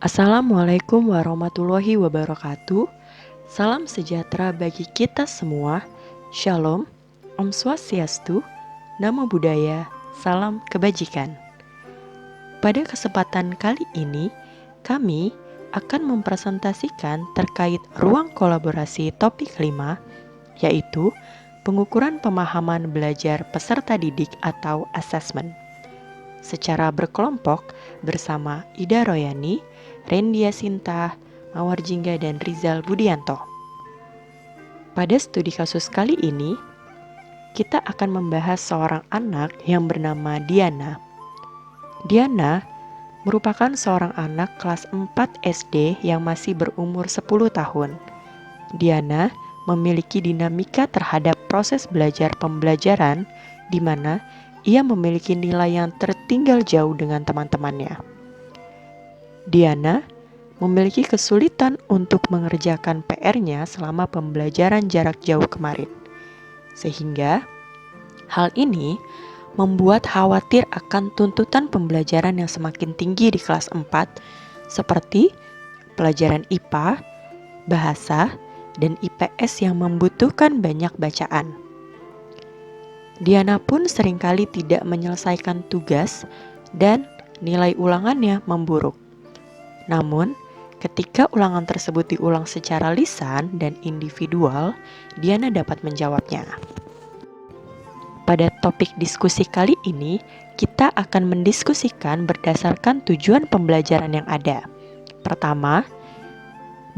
Assalamualaikum warahmatullahi wabarakatuh. Salam sejahtera bagi kita semua. Shalom, Om Swastiastu, Namo Buddhaya, Salam Kebajikan. Pada kesempatan kali ini, kami akan mempresentasikan terkait ruang kolaborasi topik 5, yaitu pengukuran pemahaman belajar peserta didik atau assessment. Secara berkelompok bersama Ida Royani, Rendia Sinta, Mawar Jingga, dan Rizal Budianto. Pada studi kasus kali ini, kita akan membahas seorang anak yang bernama Diana. Diana merupakan seorang anak kelas 4 SD yang masih berumur 10 tahun. Diana memiliki dinamika terhadap proses belajar pembelajaran di mana ia memiliki nilai yang tertinggal jauh dengan teman-temannya. Diana memiliki kesulitan untuk mengerjakan PR-nya selama pembelajaran jarak jauh kemarin. Sehingga hal ini membuat khawatir akan tuntutan pembelajaran yang semakin tinggi di kelas 4 seperti pelajaran IPA, bahasa, dan IPS yang membutuhkan banyak bacaan. Diana pun seringkali tidak menyelesaikan tugas dan nilai ulangannya memburuk. Namun, ketika ulangan tersebut diulang secara lisan dan individual, Diana dapat menjawabnya. Pada topik diskusi kali ini, kita akan mendiskusikan berdasarkan tujuan pembelajaran yang ada. Pertama,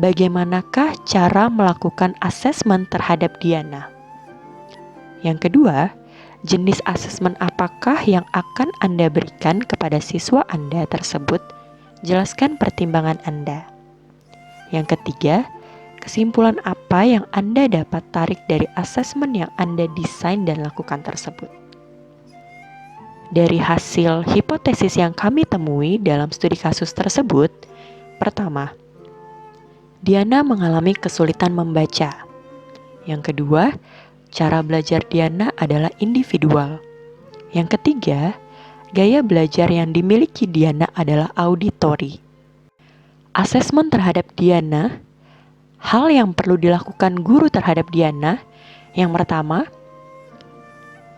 bagaimanakah cara melakukan asesmen terhadap Diana? Yang kedua, jenis asesmen apakah yang akan Anda berikan kepada siswa Anda tersebut? Jelaskan pertimbangan Anda. Yang ketiga, kesimpulan apa yang Anda dapat tarik dari asesmen yang Anda desain dan lakukan tersebut? Dari hasil hipotesis yang kami temui dalam studi kasus tersebut, pertama, Diana mengalami kesulitan membaca. Yang kedua, cara belajar Diana adalah individual. Yang ketiga, gaya belajar yang dimiliki Diana adalah auditory. Asesmen terhadap Diana, hal yang perlu dilakukan guru terhadap Diana, yang pertama,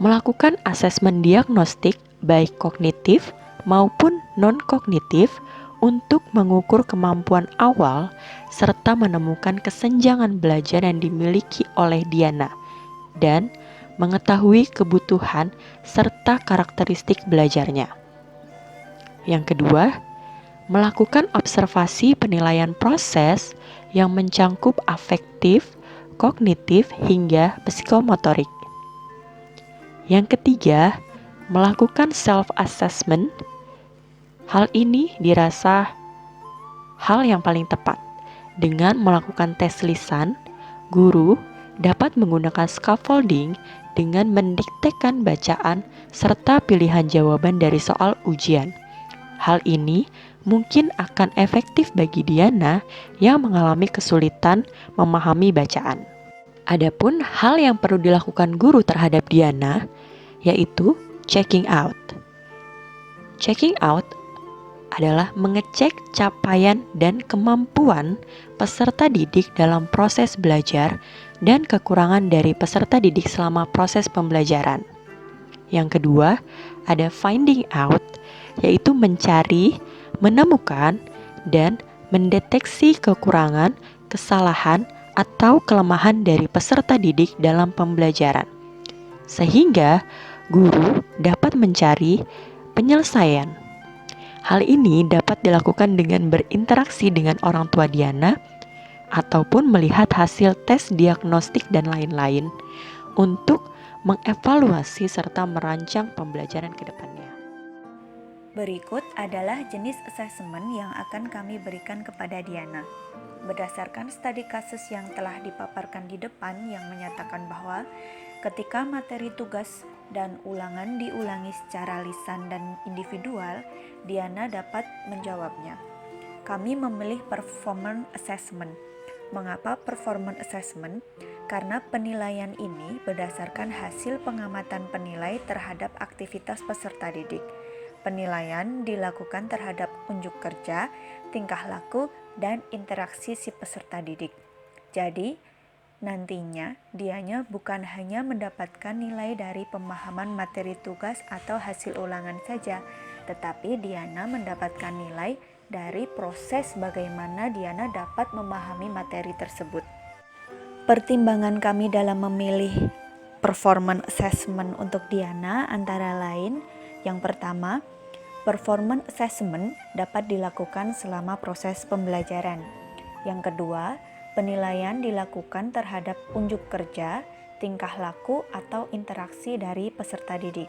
melakukan asesmen diagnostik baik kognitif maupun non-kognitif untuk mengukur kemampuan awal serta menemukan kesenjangan belajar yang dimiliki oleh Diana dan mengetahui kebutuhan serta karakteristik belajarnya. Yang kedua, melakukan observasi penilaian proses yang mencangkup afektif, kognitif, hingga psikomotorik. Yang ketiga, melakukan self-assessment. Hal ini dirasa hal yang paling tepat. Dengan melakukan tes lisan, guru dapat menggunakan scaffolding dengan mendiktekan bacaan serta pilihan jawaban dari soal ujian. Hal ini mungkin akan efektif bagi Diana yang mengalami kesulitan memahami bacaan. Adapun hal yang perlu dilakukan guru terhadap Diana yaitu checking out. Checking out adalah mengecek capaian dan kemampuan peserta didik dalam proses belajar dan kekurangan dari peserta didik selama proses pembelajaran. Yang kedua, ada finding out, yaitu mencari, menemukan, dan mendeteksi kekurangan, kesalahan, atau kelemahan dari peserta didik dalam pembelajaran. Sehingga guru dapat mencari penyelesaian. Hal ini dapat dilakukan dengan berinteraksi dengan orang tua Diana ataupun melihat hasil tes diagnostik dan lain-lain untuk mengevaluasi serta merancang pembelajaran ke depannya. Berikut adalah jenis asesmen yang akan kami berikan kepada Diana. Berdasarkan studi kasus yang telah dipaparkan di depan yang menyatakan bahwa ketika materi tugas dan ulangan diulangi secara lisan dan individual, Diana dapat menjawabnya. Kami memilih performance assessment. Mengapa performance assessment? Karena penilaian ini berdasarkan hasil pengamatan penilai terhadap aktivitas peserta didik. penilaian dilakukan terhadap unjuk kerja, tingkah laku, dan interaksi si peserta didik. Jadi, nantinya dianya bukan hanya mendapatkan nilai dari pemahaman materi tugas atau hasil ulangan saja, tetapi Diana mendapatkan nilai dari proses bagaimana Diana dapat memahami materi tersebut. Pertimbangan kami dalam memilih performance assessment untuk Diana antara lain, yang pertama, performance assessment dapat dilakukan selama proses pembelajaran. Yang kedua, penilaian dilakukan terhadap unjuk kerja, tingkah laku, atau interaksi dari peserta didik.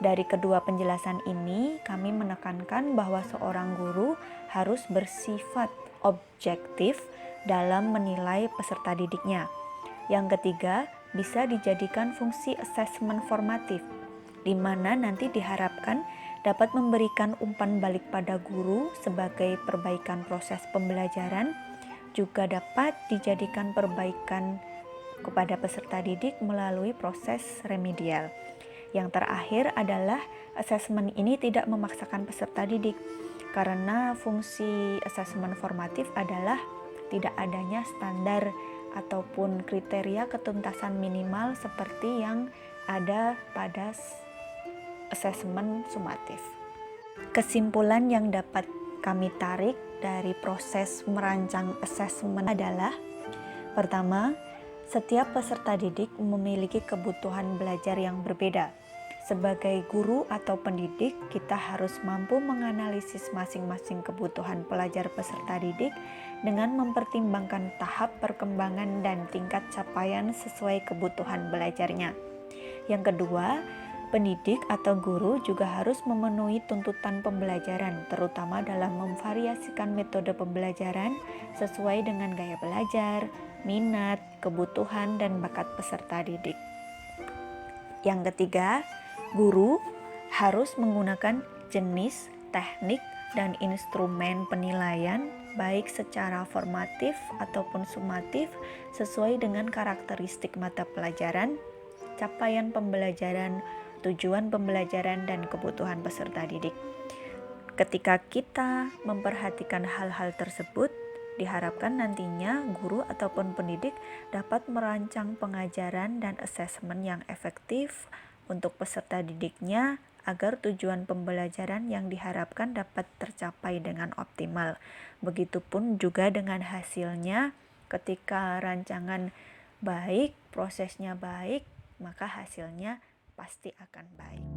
Dari kedua penjelasan ini, kami menekankan bahwa seorang guru harus bersifat objektif dalam menilai peserta didiknya. Yang ketiga, bisa dijadikan fungsi asesmen formatif, di mana nanti diharapkan dapat memberikan umpan balik pada guru sebagai perbaikan proses pembelajaran, juga dapat dijadikan perbaikan kepada peserta didik melalui proses remedial. Yang terakhir adalah asesmen ini tidak memaksakan peserta didik, karena fungsi asesmen formatif adalah tidak adanya standar ataupun kriteria ketuntasan minimal seperti yang ada pada asesmen sumatif. Kesimpulan yang dapat kami tarik dari proses merancang asesmen adalah: pertama, setiap peserta didik memiliki kebutuhan belajar yang berbeda. Sebagai guru atau pendidik, kita harus mampu menganalisis masing-masing kebutuhan pelajar peserta didik dengan mempertimbangkan tahap perkembangan dan tingkat capaian sesuai kebutuhan belajarnya. Yang kedua, pendidik atau guru juga harus memenuhi tuntutan pembelajaran, terutama dalam memvariasikan metode pembelajaran sesuai dengan gaya belajar, minat, kebutuhan, dan bakat peserta didik. Yang ketiga, guru harus menggunakan jenis, teknik, dan instrumen penilaian baik secara formatif ataupun sumatif sesuai dengan karakteristik mata pelajaran, capaian pembelajaran, tujuan pembelajaran, dan kebutuhan peserta didik. Ketika kita memperhatikan hal-hal tersebut, diharapkan nantinya guru ataupun pendidik dapat merancang pengajaran dan asesmen yang efektif untuk peserta didiknya agar tujuan pembelajaran yang diharapkan dapat tercapai dengan optimal. Begitupun juga dengan hasilnya, ketika rancangan baik, prosesnya baik, maka hasilnya pasti akan baik.